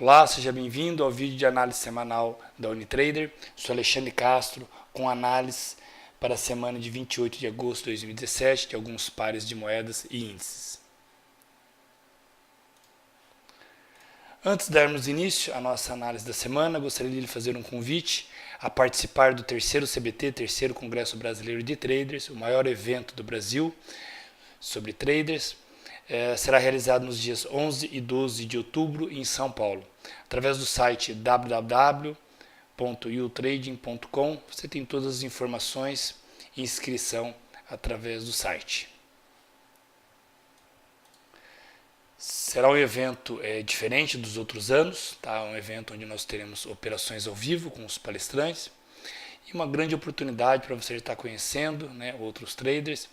Olá, seja bem-vindo ao vídeo de análise semanal da Unitrader. Sou Alexandre Castro com análise para a semana de 28 de agosto de 2017 de alguns pares de moedas e índices. Antes de darmos início à nossa análise da semana, gostaria de lhe fazer um convite a participar do terceiro CBT, terceiro Congresso Brasileiro de Traders, o maior evento do Brasil sobre traders. Será realizado nos dias 11 e 12 de outubro em São Paulo. Através do site www.youtrading.com você tem todas as informações e inscrição através do site. Será um evento diferente dos outros anos, tá? Um evento onde nós teremos operações ao vivo com os palestrantes e uma grande oportunidade para você estar conhecendo, né, outros traders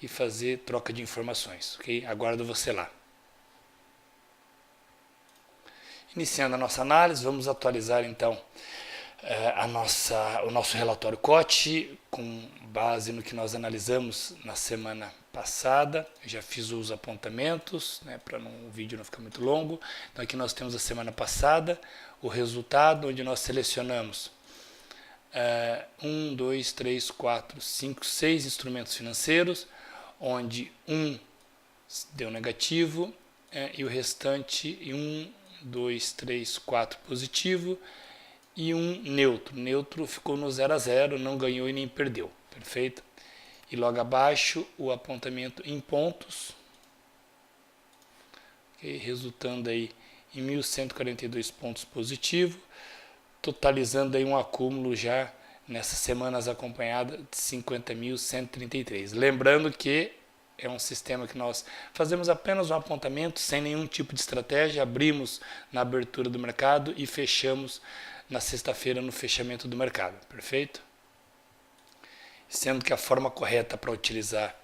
e fazer troca de informações, ok? Aguardo você lá. Iniciando a nossa análise, vamos atualizar então o nosso relatório COT com base no que nós analisamos na semana passada. Eu já fiz os apontamentos, né, para o vídeo não ficar muito longo. Então aqui nós temos a semana passada, o resultado onde nós selecionamos 1, 2, 3, 4, 5, 6 instrumentos financeiros, onde um deu negativo e o restante 1, 2, 3, 4 positivo e um neutro. Neutro ficou no 0 a 0, não ganhou e nem perdeu, perfeito? E logo abaixo o apontamento em pontos, okay? Resultando aí em 1.142 pontos positivo, totalizando aí um acúmulo já nessas semanas acompanhadas de 50.133. Lembrando que é um sistema que nós fazemos apenas um apontamento sem nenhum tipo de estratégia, abrimos na abertura do mercado e fechamos na sexta-feira no fechamento do mercado, perfeito? Sendo que a forma correta para utilizar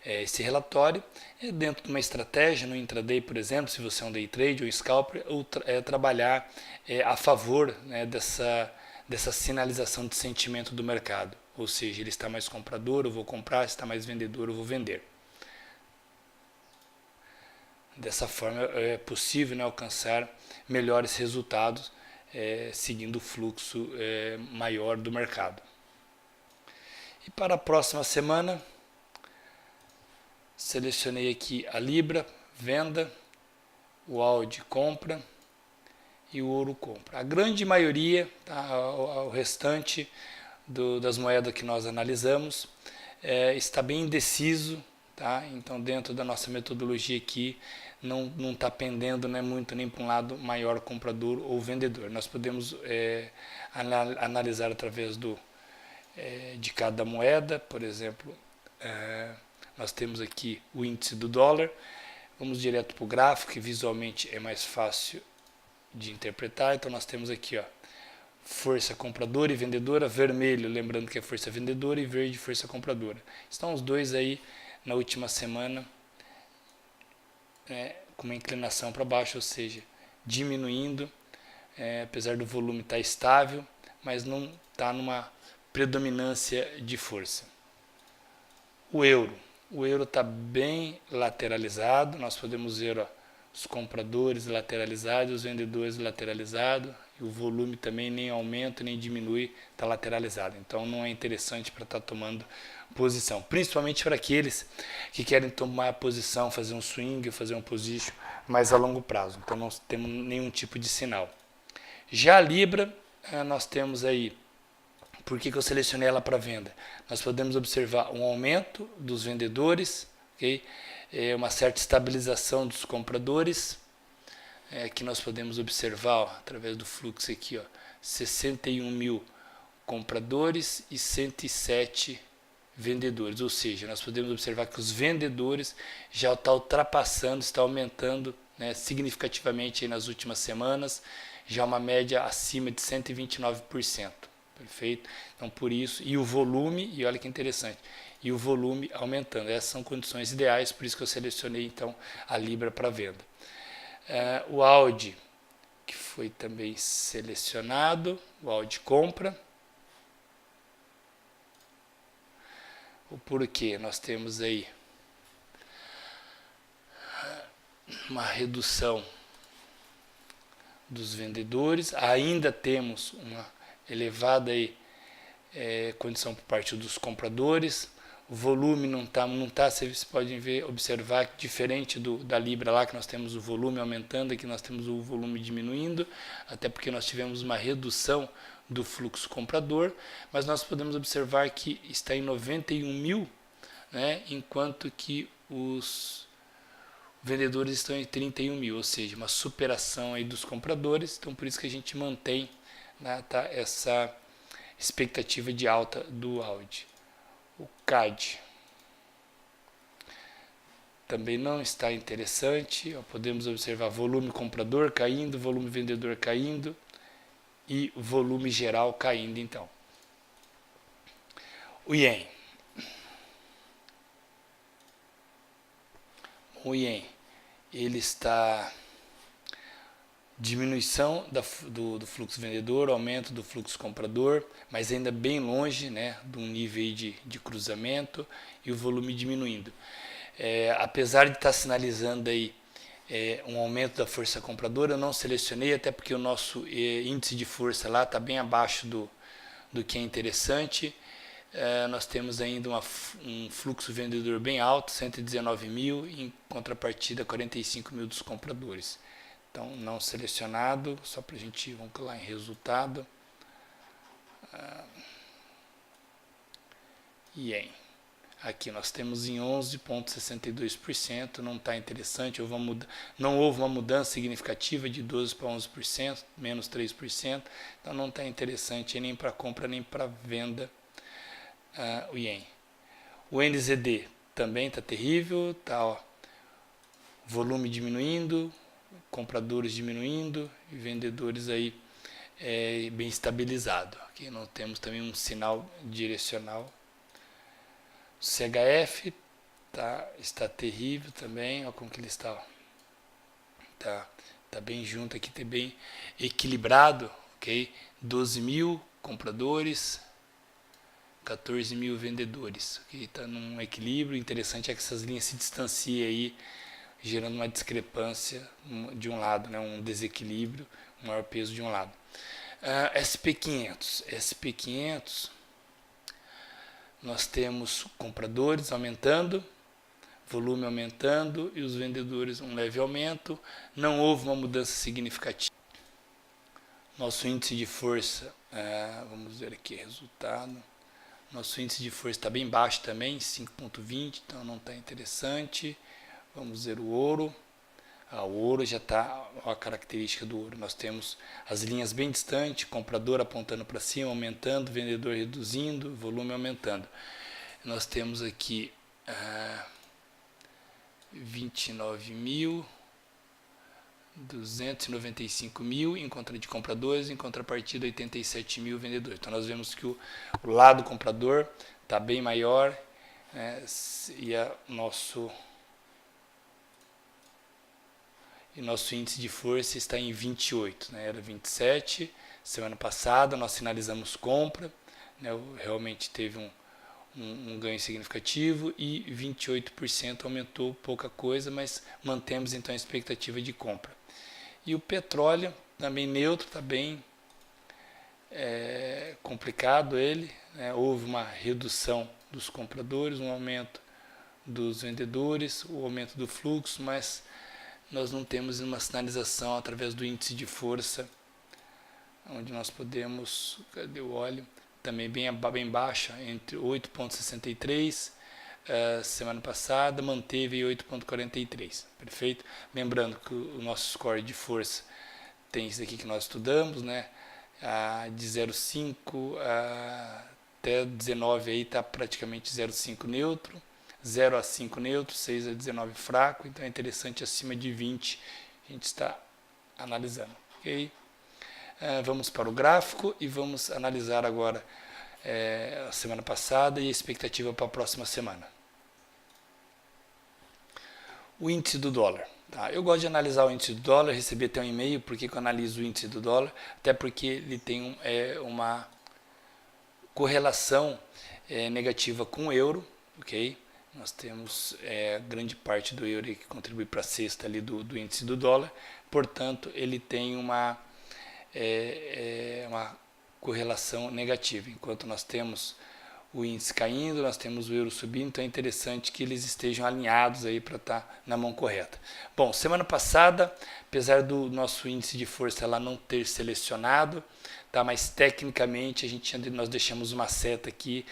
esse relatório é dentro de uma estratégia no intraday, por exemplo, se você é um day trade ou scalper, ou trabalhar a favor, né, dessa sinalização de sentimento do mercado, ou seja, ele está mais comprador, eu vou comprar, está mais vendedor, eu vou vender. Dessa forma é possível, né, alcançar melhores resultados seguindo o fluxo maior do mercado. E para a próxima semana, selecionei aqui a Libra, venda, o AUD compra e o ouro compra. A grande maioria, tá, o restante das moedas que nós analisamos está bem indeciso, tá? Então dentro da nossa metodologia aqui não está pendendo, né, muito nem para um lado maior comprador ou vendedor. Nós podemos analisar através de cada moeda, por exemplo, nós temos aqui o índice do dólar. Vamos direto para o gráfico, que visualmente é mais fácil de interpretar. Então nós temos aqui, ó, força compradora e vendedora, vermelho, lembrando que é força vendedora, e verde, força compradora. Estão os dois aí na última semana com uma inclinação para baixo, ou seja, diminuindo, apesar do volume estar estável, mas não está numa predominância de força. O euro está bem lateralizado, nós podemos ver, ó, os compradores lateralizados, os vendedores lateralizados, e o volume também nem aumenta nem diminui, está lateralizado. Então não é interessante para estar tomando posição, principalmente para aqueles que querem tomar a posição, fazer um swing, fazer um position mais a longo prazo. Então não temos nenhum tipo de sinal. Já a Libra, nós temos aí, por que eu selecionei ela para venda? Nós podemos observar um aumento dos vendedores, okay? Uma certa estabilização dos compradores, que nós podemos observar, ó, através do fluxo aqui, ó, 61 mil compradores e 107 vendedores, ou seja, nós podemos observar que os vendedores já estão ultrapassando, está aumentando, né, significativamente aí nas últimas semanas, já uma média acima de 129%. Perfeito? Então por isso, e o volume, e olha que interessante, e o volume aumentando. Essas são condições ideais, por isso que eu selecionei então a Libra para venda. O AUD, que foi também selecionado, o AUD compra. O porquê? Nós temos aí uma redução dos vendedores, ainda temos uma elevada aí, condição por parte dos compradores. O volume não tá, vocês podem observar que diferente da Libra lá, que nós temos o volume aumentando, aqui nós temos o volume diminuindo, até porque nós tivemos uma redução do fluxo comprador, mas nós podemos observar que está em 91 mil, né, enquanto que os vendedores estão em 31 mil, ou seja, uma superação aí dos compradores. Então por isso que a gente mantém, né, tá, essa expectativa de alta do Audi. O CAD também não está interessante, podemos observar volume comprador caindo, volume vendedor caindo e volume geral caindo. Então o Ien, ele está diminuição do fluxo vendedor, aumento do fluxo comprador, mas ainda bem longe, né, de um nível de cruzamento, e o volume diminuindo. Apesar de estar sinalizando aí um aumento da força compradora, eu não selecionei, até porque o nosso índice de força lá está bem abaixo do que é interessante. Nós temos ainda um fluxo vendedor bem alto, 119 mil, em contrapartida 45 mil dos compradores. Então, não selecionado, só para a gente, vamos lá em resultado. Ien. Aqui nós temos em 11,62%, não está interessante, não houve uma mudança significativa de 12% para 11%, menos 3%, então não está interessante nem para compra nem para venda o Ien. O NZD também está terrível, está volume diminuindo, compradores diminuindo e vendedores aí bem estabilizado. Aqui nós temos também um sinal direcional. O CHF está terrível também, olha como que ele está. Tá bem junto aqui, tá bem equilibrado, ok? 12 mil compradores, 14 mil vendedores, ok? Está num equilíbrio. Interessante é que essas linhas se distanciam aí, gerando uma discrepância de um lado, né, um desequilíbrio, um maior peso de um lado. SP500, nós temos compradores aumentando, volume aumentando e os vendedores um leve aumento. Não houve uma mudança significativa. Nosso índice de força, vamos ver aqui resultado. Nosso índice de força está bem baixo também, 5,20, então não está interessante. Vamos ver o ouro. O ouro já está, a característica do ouro. Nós temos as linhas bem distantes, comprador apontando para cima, aumentando, vendedor reduzindo, volume aumentando. Nós temos aqui 29.295 mil de compradores, em contrapartida 87 mil vendedores. Então nós vemos que o lado comprador está bem maior, né, e nosso índice de força está em 28, né? Era 27, semana passada nós sinalizamos compra, né? Realmente teve um ganho significativo e 28% aumentou pouca coisa, mas mantemos então a expectativa de compra. E o petróleo também neutro, está bem complicado ele, né? Houve uma redução dos compradores, um aumento dos vendedores, o aumento do fluxo, mas nós não temos uma sinalização através do índice de força, onde nós podemos, cadê o óleo? Também bem baixa, entre 8,63, semana passada manteve 8,43, perfeito? Lembrando que o nosso score de força tem isso aqui que nós estudamos, né? De 0,5 até 19 aí está praticamente 0,5 neutro, 0 a 5 neutro, 6 a 19 fraco, então é interessante acima de 20, a gente está analisando, ok? Vamos para o gráfico e vamos analisar agora a semana passada e a expectativa para a próxima semana. O índice do dólar. Tá? Eu gosto de analisar o índice do dólar, recebi até um e-mail porque eu analiso o índice do dólar, até porque ele tem uma correlação negativa com o euro, ok? Nós temos grande parte do euro que contribui para a cesta ali do índice do dólar, portanto, ele tem uma correlação negativa. Enquanto nós temos o índice caindo, nós temos o euro subindo, então é interessante que eles estejam alinhados aí para estar na mão correta. Bom, semana passada, apesar do nosso índice de força ela não ter selecionado, tá, mas tecnicamente nós deixamos uma seta aqui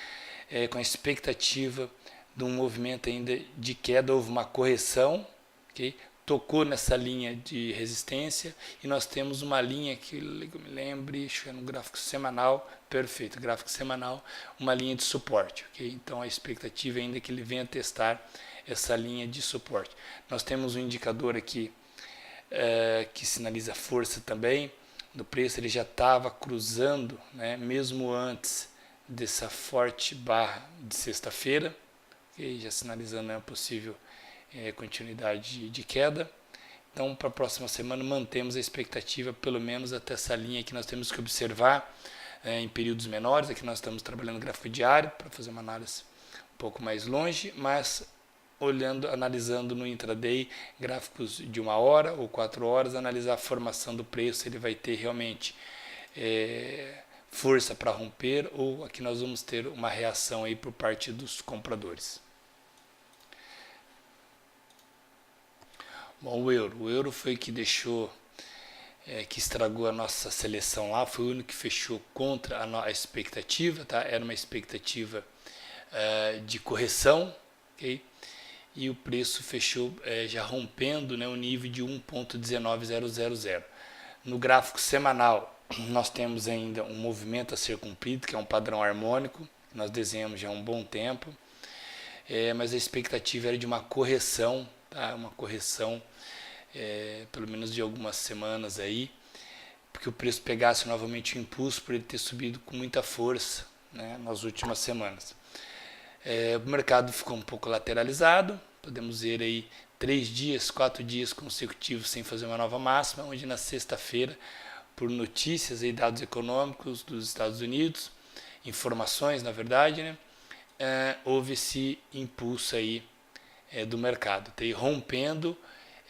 com a expectativa de um movimento ainda de queda, houve uma correção, ok? Tocou nessa linha de resistência e nós temos uma linha que eu me lembre, acho que é no gráfico semanal, perfeito, gráfico semanal, uma linha de suporte, ok? Então a expectativa ainda é que ele venha testar essa linha de suporte. Nós temos um indicador aqui que sinaliza força também do preço, ele já estava cruzando, né, mesmo antes dessa forte barra de sexta-feira, okay? Já sinalizando uma possível continuidade de queda. Então, para a próxima semana, mantemos a expectativa, pelo menos até essa linha que nós temos que observar em períodos menores. Aqui nós estamos trabalhando gráfico diário para fazer uma análise um pouco mais longe, mas analisando no intraday gráficos de 1 hora ou 4 horas, analisar a formação do preço, ele vai ter realmente força para romper, ou aqui nós vamos ter uma reação aí por parte dos compradores. Bom, o euro foi que deixou, que estragou a nossa seleção lá, foi o único que fechou contra a expectativa, tá? Era uma expectativa de correção, ok? E o preço fechou já rompendo, né, o nível de 1.19000. No gráfico semanal, nós temos ainda um movimento a ser cumprido, que é um padrão harmônico, que nós desenhamos já há um bom tempo, mas a expectativa era de uma correção, tá? Uma correção pelo menos de algumas semanas aí, porque o preço pegasse novamente o impulso por ele ter subido com muita força, né, nas últimas semanas. O mercado ficou um pouco lateralizado, podemos ver aí 3 dias, 4 dias consecutivos sem fazer uma nova máxima, onde na sexta-feira, por notícias e dados econômicos dos Estados Unidos, informações na verdade, né, houve esse impulso aí do mercado, rompendo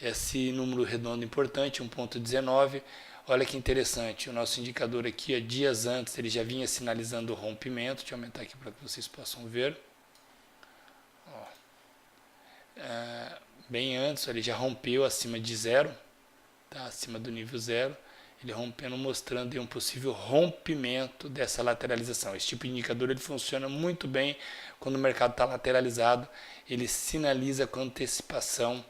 esse número redondo importante, 1.19. Olha que interessante, o nosso indicador aqui, dias antes, ele já vinha sinalizando o rompimento. Deixa eu aumentar aqui para que vocês possam ver. Bem antes, ele já rompeu acima de zero, tá? Acima do nível zero, ele rompendo, mostrando aí um possível rompimento dessa lateralização. Esse tipo de indicador ele funciona muito bem quando o mercado está lateralizado, ele sinaliza com antecipação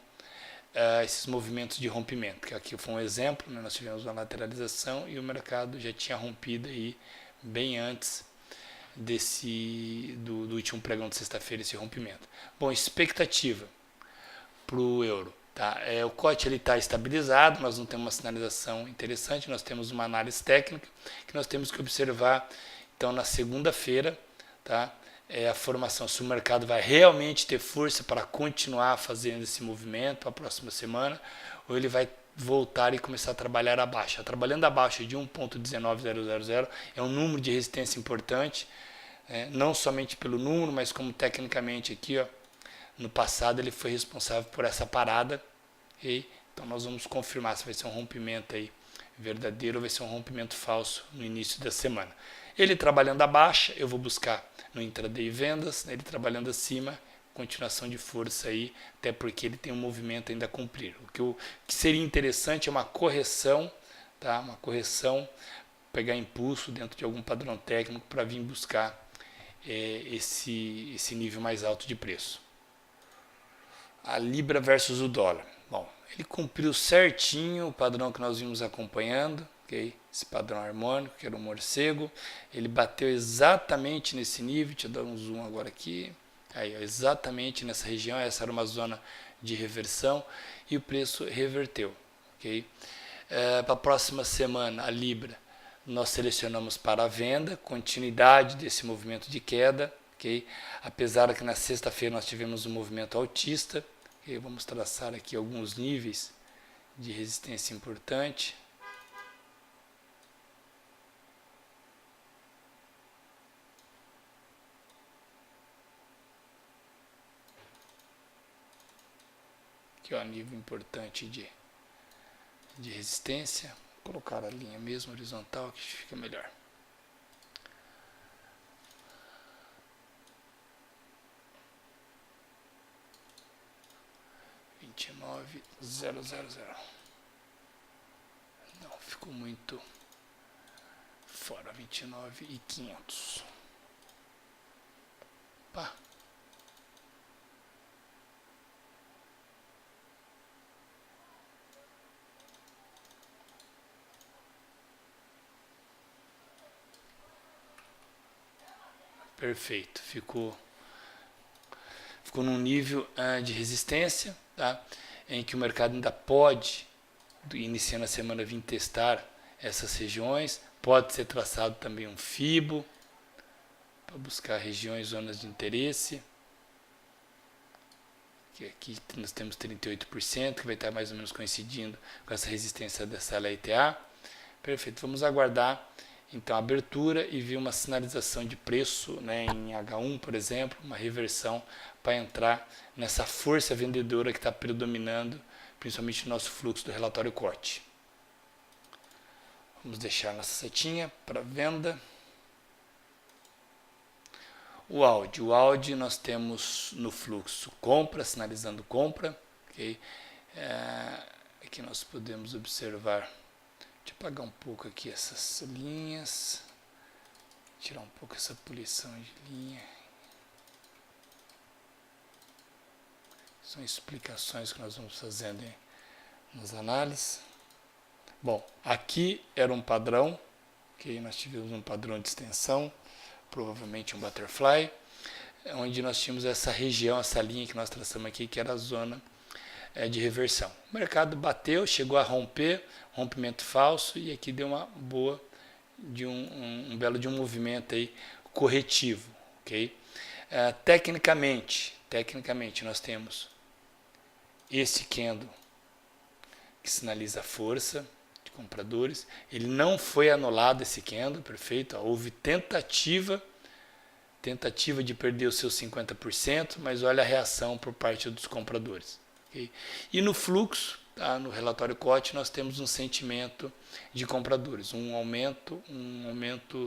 esses movimentos de rompimento, que aqui foi um exemplo, né? Nós tivemos uma lateralização e o mercado já tinha rompido aí bem antes do último pregão de sexta-feira, esse rompimento. Bom, expectativa para o euro, tá? O COT está estabilizado, nós não temos uma sinalização interessante, nós temos uma análise técnica que nós temos que observar, então, na segunda-feira, tá? A formação, se o mercado vai realmente ter força para continuar fazendo esse movimento a próxima semana, ou ele vai voltar e começar a trabalhar abaixo. Trabalhando abaixo de 1.19000 é um número de resistência importante, não somente pelo número, mas como tecnicamente aqui, ó, no passado ele foi responsável por essa parada, okay? Então nós vamos confirmar se vai ser um rompimento aí verdadeiro ou vai ser um rompimento falso no início da semana. Ele trabalhando abaixo, eu vou buscar no intraday vendas, né? Ele trabalhando acima, continuação de força aí, até porque ele tem um movimento ainda a cumprir. O que seria interessante é uma correção, tá? Uma correção, pegar impulso dentro de algum padrão técnico para vir buscar esse nível mais alto de preço. A Libra versus o dólar. Bom, ele cumpriu certinho o padrão que nós vimos acompanhando, okay? Esse padrão harmônico, que era o morcego, ele bateu exatamente nesse nível. Deixa eu dar um zoom agora aqui. Aí, ó, exatamente nessa região, essa era uma zona de reversão e o preço reverteu. Okay? Para a próxima semana, a Libra, nós selecionamos para a venda, continuidade desse movimento de queda. Okay? Apesar que na sexta-feira nós tivemos um movimento altista, okay? Vamos traçar aqui alguns níveis de resistência importante. Aqui, ó, nível importante de de resistência. Vou colocar a linha mesmo horizontal que fica melhor. $29,000. Não, ficou muito fora. 29.500. Pá. Perfeito, ficou num nível de resistência, tá? Em que o mercado ainda pode, iniciando a semana, vir testar essas regiões. Pode ser traçado também um FIBO para buscar regiões, zonas de interesse. Que aqui nós temos 38%, que vai estar mais ou menos coincidindo com essa resistência dessa LTA. Perfeito, vamos aguardar então a abertura e ver uma sinalização de preço, né, em H1, por exemplo, uma reversão para entrar nessa força vendedora que está predominando, principalmente no nosso fluxo do relatório corte. Vamos deixar nossa setinha para venda. O Audi nós temos no fluxo compra, sinalizando compra. Okay? Aqui nós podemos observar. Deixa eu apagar um pouco aqui essas linhas, tirar um pouco essa poluição de linha. São explicações que nós vamos fazendo nas análises. Bom, aqui era um padrão, okay? Nós tivemos um padrão de extensão, provavelmente um butterfly, onde nós tínhamos essa região, essa linha que nós traçamos aqui, que era a zona de reversão. O mercado bateu, chegou a romper, rompimento falso, e aqui deu uma boa, de um belo de um movimento aí corretivo, ok? Tecnicamente nós temos esse candle que sinaliza a força de compradores. Ele não foi anulado, esse candle, perfeito? Houve tentativa de perder os seus 50%, mas olha a reação por parte dos compradores. Okay? E no fluxo, tá, no relatório COT, nós temos um sentimento de compradores, um aumento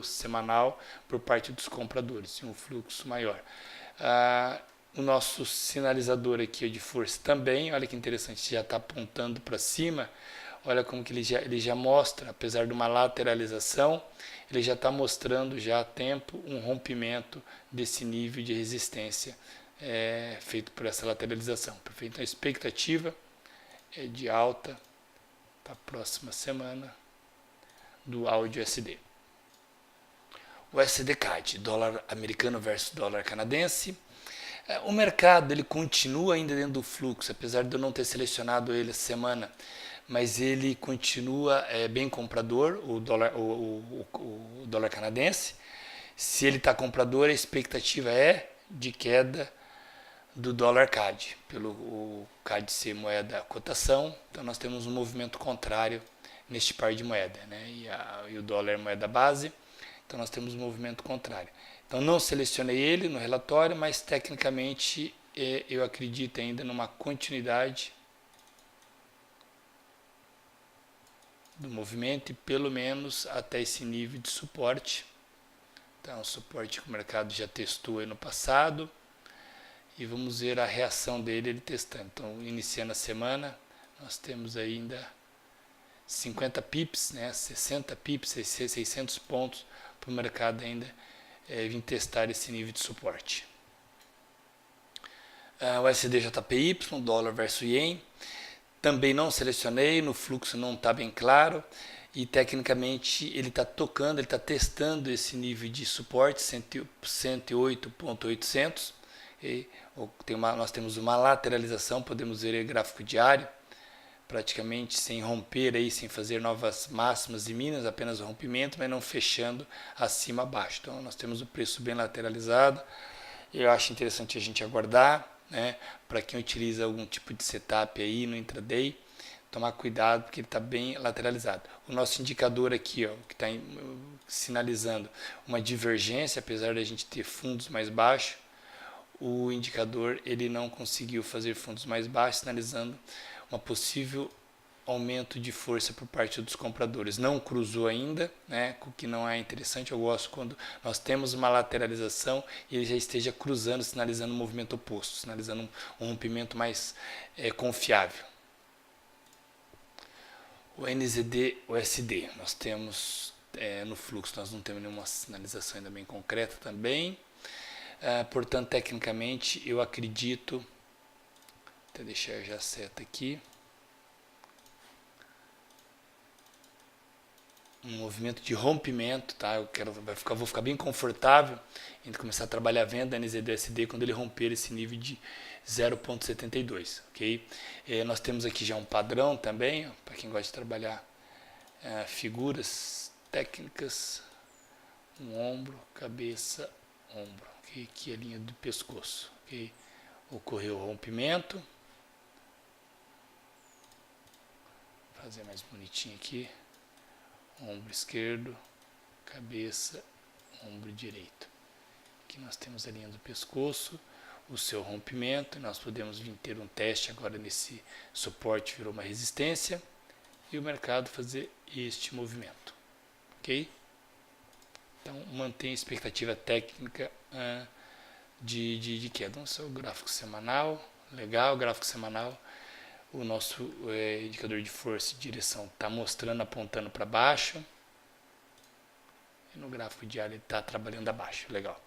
semanal por parte dos compradores, um fluxo maior. O nosso sinalizador aqui de força também, olha que interessante, já está apontando para cima. Olha como que ele já mostra, apesar de uma lateralização, ele já está mostrando já há tempo um rompimento desse nível de resistência feito por essa lateralização. Perfeito? Então a expectativa é de alta para a próxima semana do Audi USD. O USD-CAD, dólar americano versus dólar canadense. O mercado ele continua ainda dentro do fluxo, apesar de eu não ter selecionado ele essa semana, mas ele continua bem comprador, o dólar canadense. Se ele está comprador, a expectativa é de queda do dólar CAD, pelo o CAD ser moeda cotação. Então nós temos um movimento contrário neste par de moeda, né? E o dólar é moeda base, então nós temos um movimento contrário. Então não selecionei ele no relatório, mas tecnicamente eu acredito ainda numa continuidade do movimento, e pelo menos até esse nível de suporte. Então, suporte que o mercado já testou aí no passado, e vamos ver a reação dele ele testando. Então, iniciando a semana, nós temos ainda 50 pips, né, 60 pips, 600 pontos para o mercado ainda vir testar esse nível de suporte. O USD-JPY, dólar versus ien, também não selecionei, no fluxo não está bem claro, e tecnicamente ele está tocando, ele está testando esse nível de suporte, 108.800. Nós temos uma lateralização, podemos ver o gráfico diário, praticamente sem romper, aí, sem fazer novas máximas e mínimas, apenas o rompimento, mas não fechando acima abaixo. Então nós temos o preço bem lateralizado. Eu acho interessante a gente aguardar, né, para quem utiliza algum tipo de setup aí no intraday, tomar cuidado porque ele está bem lateralizado. O nosso indicador aqui, ó, que está sinalizando uma divergência, apesar de a gente ter fundos mais baixos, o indicador ele não conseguiu fazer fundos mais baixos, sinalizando uma possível aumento de força por parte dos compradores. Não cruzou ainda, né, o que não é interessante. Eu gosto quando nós temos uma lateralização e ele já esteja cruzando, sinalizando um movimento oposto, sinalizando um rompimento mais confiável. O NZD, o SD, nós temos no fluxo, nós não temos nenhuma sinalização ainda bem concreta também. Portanto, tecnicamente, eu acredito, até deixar já a seta aqui, um movimento de rompimento, tá? Vou ficar bem confortável em começar a trabalhar a venda NZD-SD quando ele romper esse nível de 0,72, ok? Nós temos aqui já um padrão também, para quem gosta de trabalhar figuras técnicas, um ombro, cabeça, ombro, okay? Aqui a linha do pescoço, ok? Ocorreu o rompimento, vou fazer mais bonitinho aqui. Ombro esquerdo, cabeça, ombro direito. Aqui nós temos a linha do pescoço, o seu rompimento, e nós podemos vir ter um teste agora nesse suporte, virou uma resistência, e o mercado fazer este movimento, ok? Então, mantém a expectativa técnica de queda. Então, esse é o gráfico semanal, legal, gráfico semanal. O nosso indicador de força e direção está mostrando, apontando para baixo. E no gráfico diário ele está trabalhando abaixo. Legal.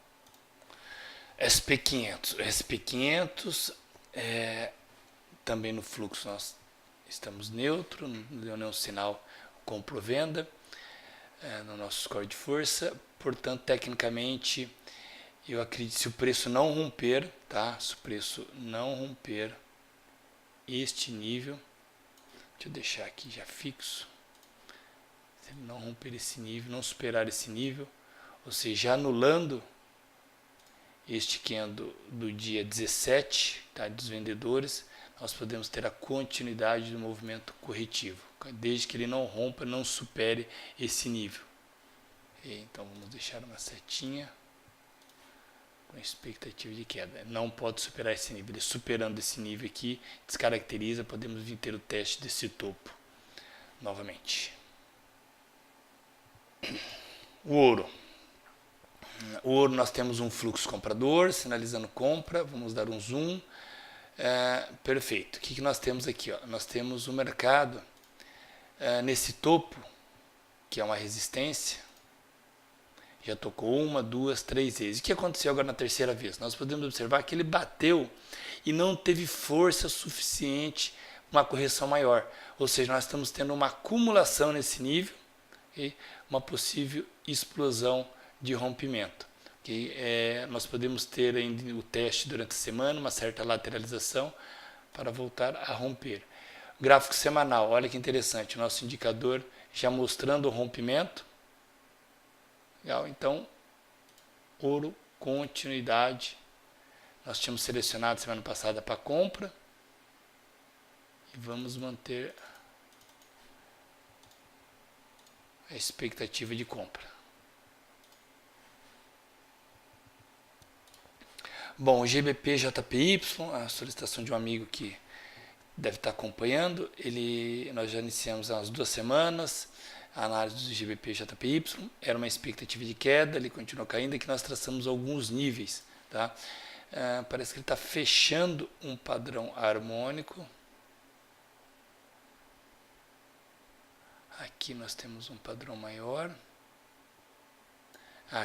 SP500. SP500, também no fluxo nós estamos neutro, não deu nenhum sinal compra-venda no nosso score de força. Portanto, tecnicamente, eu acredito que se o preço não romper, tá? Se o preço não romper este nível, deixa eu deixar aqui já fixo, se ele não romper esse nível, não superar esse nível, ou seja, anulando este candle do dia 17, tá, dos vendedores, nós podemos ter a continuidade do movimento corretivo, desde que ele não rompa, não supere esse nível. Então vamos deixar uma setinha com expectativa de queda. Não pode superar esse nível. Ele superando esse nível aqui, descaracteriza, podemos vir ter o teste desse topo novamente. O ouro. O ouro nós temos um fluxo comprador, sinalizando compra. Vamos dar um zoom. Perfeito. O que nós temos aqui? Ó? Nós temos o mercado nesse topo, que é uma resistência. Já tocou uma, duas, três vezes. O que aconteceu agora na terceira vez? Nós podemos observar que ele bateu e não teve força suficiente para uma correção maior. Ou seja, nós estamos tendo uma acumulação nesse nível, okay? Uma possível explosão de rompimento. Okay? Nós podemos ter ainda o teste durante a semana, uma certa lateralização para voltar a romper. Gráfico semanal, olha que interessante, o nosso indicador já mostrando o rompimento. Legal, então, ouro, continuidade. Nós tínhamos selecionado semana passada para compra. E vamos manter a expectativa de compra. Bom, o GBP JPY, a solicitação de um amigo que deve estar acompanhando. Nós já iniciamos há umas 2 semanas. A análise do GBP JPY era uma expectativa de queda, ele continuou caindo, aqui nós traçamos alguns níveis, tá? Parece que ele está fechando um padrão harmônico. Aqui nós temos um padrão maior.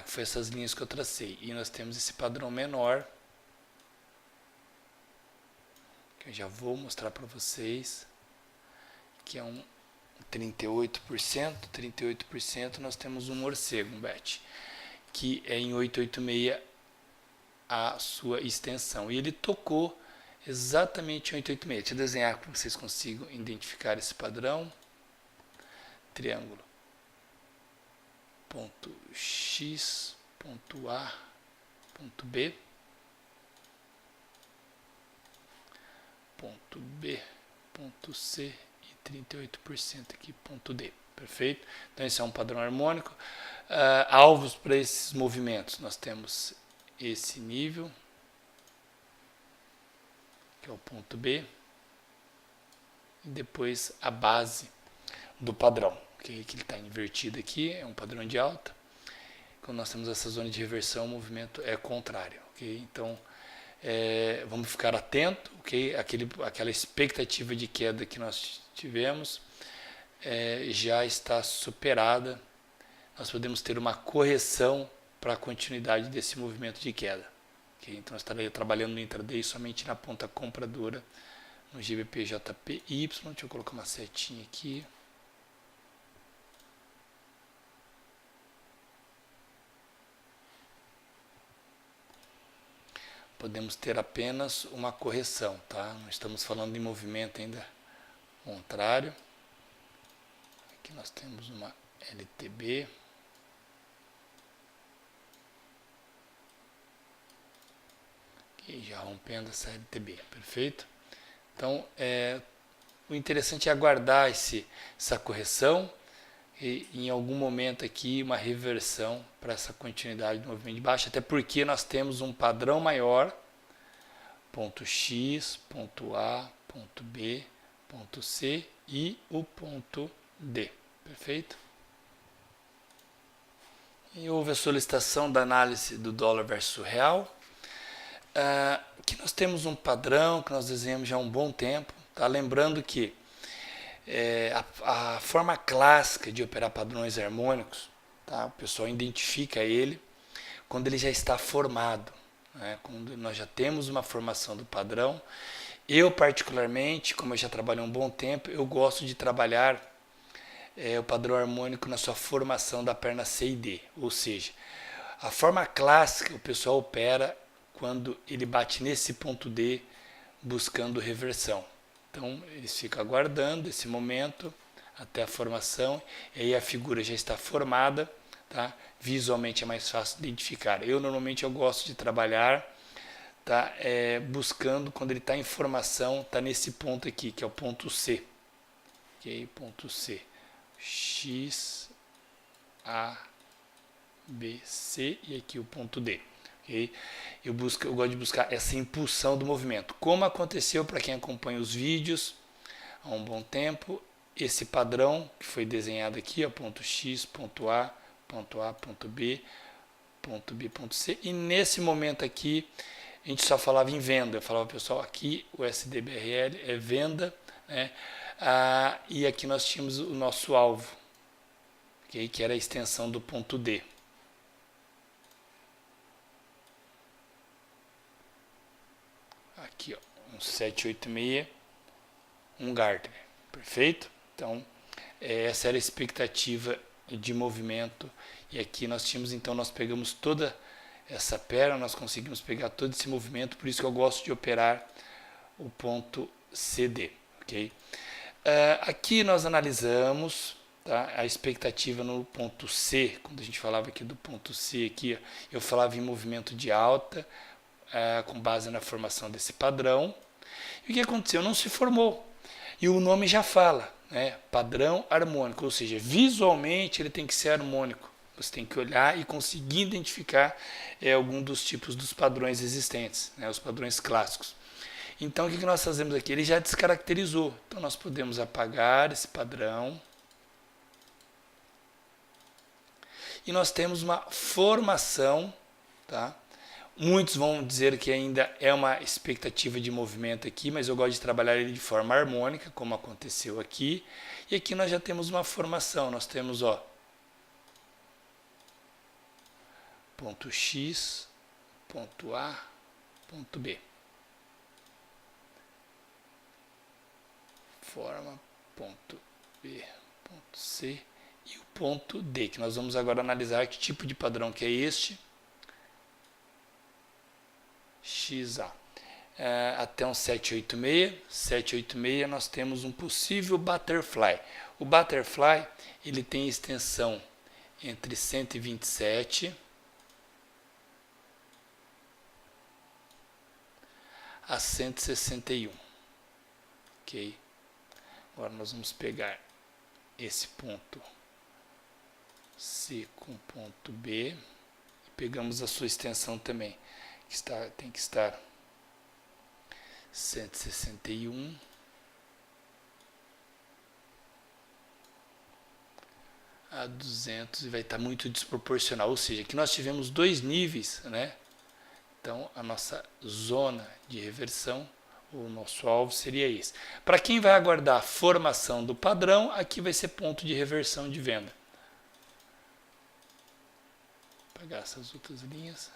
Que foi essas linhas que eu tracei. E nós temos esse padrão menor, que eu já vou mostrar para vocês, que é um 38%, nós temos um morcego, um bet, que é em 886 a sua extensão. E ele tocou exatamente em 886. Deixa eu desenhar para que vocês consigam identificar esse padrão. Triângulo. Ponto X, ponto A, ponto B. Ponto B, ponto C. 38% aqui, ponto D, perfeito? Então esse é um padrão harmônico. Alvos para esses movimentos, nós temos esse nível, que é o ponto B, e depois a base do padrão, okay? Que ele está invertido aqui, é um padrão de alta. Quando nós temos essa zona de reversão, o movimento é contrário, okay? Então, vamos ficar atento, okay? Aquela expectativa de queda que nós tivemos já está superada. Nós podemos ter uma correção para a continuidade desse movimento de queda. Okay? Então, nós estaremos trabalhando no intraday somente na ponta compradora, no GBP-JPY. Deixa eu colocar uma setinha aqui. Podemos ter apenas uma correção, tá? Não estamos falando de movimento ainda contrário. Aqui nós temos uma LTB. Aqui já rompendo essa LTB, perfeito? Então, o interessante é aguardar essa correção e em algum momento aqui uma reversão para essa continuidade do movimento de baixa, até porque nós temos um padrão maior, ponto X, ponto A, ponto B, ponto C e o ponto D, perfeito? E houve a solicitação da análise do dólar versus real. Aqui nós temos um padrão que nós desenhamos já há um bom tempo, tá? Lembrando que a forma clássica de operar padrões harmônicos, tá? O pessoal identifica ele quando ele já está formado, né? Quando nós já temos uma formação do padrão. Eu particularmente, como eu já trabalho há um bom tempo, eu gosto de trabalhar o padrão harmônico na sua formação da perna C e D, ou seja, a forma clássica o pessoal opera quando ele bate nesse ponto D buscando reversão. Então, eles ficam aguardando esse momento até a formação, e aí a figura já está formada, tá? Visualmente é mais fácil de identificar. Eu normalmente gosto de trabalhar, tá? Buscando quando ele está em formação, está nesse ponto aqui, que é o ponto C. Okay? Ponto C. X, A, B, C e aqui o ponto D. Okay? Eu gosto de buscar essa impulsão do movimento. Como aconteceu para quem acompanha os vídeos há um bom tempo, esse padrão que foi desenhado aqui, ó, ponto X, ponto A, ponto B, ponto C. E nesse momento aqui, a gente só falava em venda. Eu falava, pessoal, aqui o SDBRL é venda, né? E aqui nós tínhamos o nosso alvo, okay? Que era a extensão do ponto D. Aqui, ó, um 786, um Gardner, perfeito? Então, essa era a expectativa de movimento, e aqui nós tínhamos, então, nós pegamos toda essa perna, nós conseguimos pegar todo esse movimento, por isso que eu gosto de operar o ponto CD, ok? Aqui nós analisamos, tá, a expectativa no ponto C, quando a gente falava aqui do ponto C, aqui, eu falava em movimento de alta, com base na formação desse padrão. E o que aconteceu? Não se formou. E o nome já fala, né? Padrão harmônico, ou seja, visualmente ele tem que ser harmônico. Você tem que olhar e conseguir identificar algum dos tipos dos padrões existentes, né? Os padrões clássicos. Então, o que nós fazemos aqui? Ele já descaracterizou. Então, nós podemos apagar esse padrão. E nós temos uma formação, tá? Muitos vão dizer que ainda é uma expectativa de movimento aqui, mas eu gosto de trabalhar ele de forma harmônica, como aconteceu aqui. E aqui nós já temos uma formação, nós temos, ó, ponto X, ponto A, ponto B. Forma, ponto B, ponto C e o ponto D, que nós vamos agora analisar que tipo de padrão que é este. XA. Até um 786. 786 nós temos um possível butterfly. O butterfly ele tem extensão entre 127 a 161. Ok? Agora nós vamos pegar esse ponto C com ponto B e pegamos a sua extensão também. Tem que estar 161 a 200 e vai estar muito desproporcional, ou seja, aqui nós tivemos dois níveis, né? Então a nossa zona de reversão, o nosso alvo seria esse. Para quem vai aguardar a formação do padrão, aqui vai ser ponto de reversão de venda. Vou apagar essas outras linhas.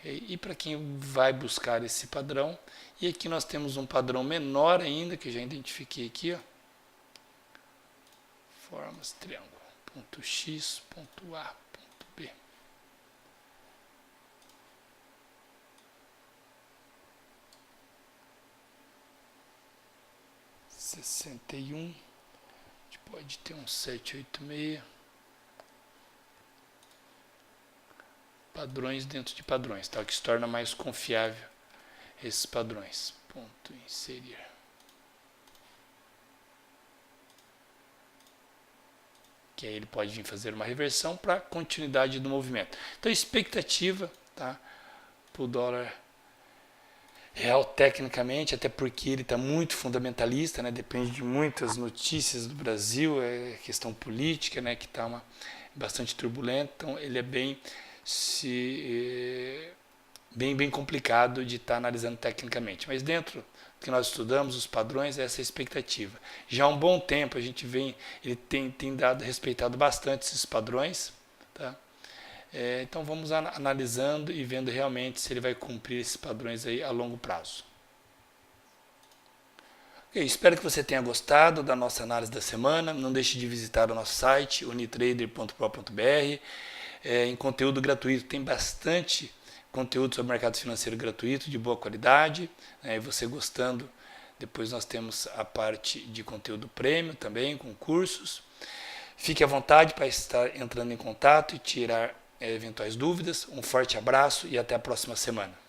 E para quem vai buscar esse padrão, e aqui nós temos um padrão menor ainda, que eu já identifiquei aqui, ó. Formas triângulo, ponto X, ponto A, ponto B. Sessenta e um, a gente pode ter um 786. Padrões dentro de padrões, tá? O que se torna mais confiável esses padrões. Ponto inserir. Que aí ele pode vir fazer uma reversão para continuidade do movimento. Então, expectativa, tá? Para o dólar real tecnicamente, até porque ele está muito fundamentalista, né? Depende de muitas notícias do Brasil, questão política, né? Que está bastante turbulenta, então ele é bem complicado de estar analisando tecnicamente. Mas dentro do que nós estudamos, os padrões, essa é a expectativa. Já há um bom tempo a gente vem, ele tem respeitado bastante esses padrões, tá? Então vamos analisando e vendo realmente se ele vai cumprir esses padrões aí a longo prazo. Okay, espero que você tenha gostado da nossa análise da semana. Não deixe de visitar o nosso site, unitrader.com.br. Em conteúdo gratuito, tem bastante conteúdo sobre mercado financeiro gratuito, de boa qualidade, né? E você gostando, depois nós temos a parte de conteúdo premium também, com cursos. Fique à vontade para estar entrando em contato e tirar eventuais dúvidas. Um forte abraço e até a próxima semana.